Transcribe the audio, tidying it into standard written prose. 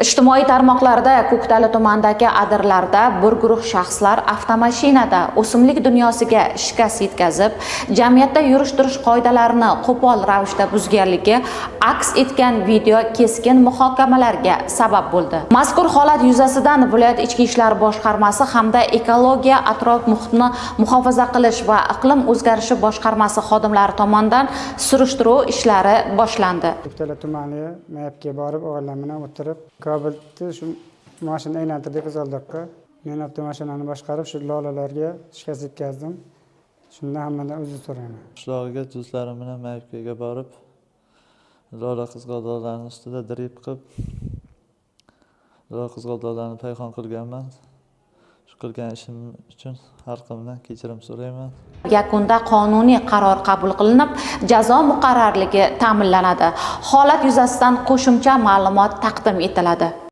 Ijtimoiy tarmoqlarda Ko'ktali tumanidagi adirlarda bir guruh shaxslar avtomashinada o'simlik dunyosiga shikast yetkazib, jamiyatda yurish-turish qoidalarini qo'pol ravishda buzganligi aks etgan video keskin muhokamalarga sabab bo'ldi. Mazkur holat yuzasidan viloyat ichki ishlar boshqarmasi hamda ekologiya, atrof muhitni muhofaza qilish va iqlim o'zgarishi boshqarmasi xodimlari tomonidan surishtiruv ishlari boshlandi. Ko'ktali tumaniga mayapga borib, o'g'illar bilan o'tirib, Kabelni shu mashina aylantirdik qizaldoqqa. Men avtomashinani boshqarib shu lolalarga shikast yetkazdim. Shunda hammadan uzr so'rayman. Qishlog'iga do'stlarim bilan mayapga borib, lola qizg'aldoqlarning ustida drip qilib, lola qizg'aldoqlarni payhon qilganman. Shu qilgan ishim uchun xalqimdan kechirim so'rayman. Yakunda qonuniy qaror qabul qilinib, jazo muqarrarligi ta'minlanadi. Holat yuzasidan qo'shimcha ma'lumot taqdim etiladi.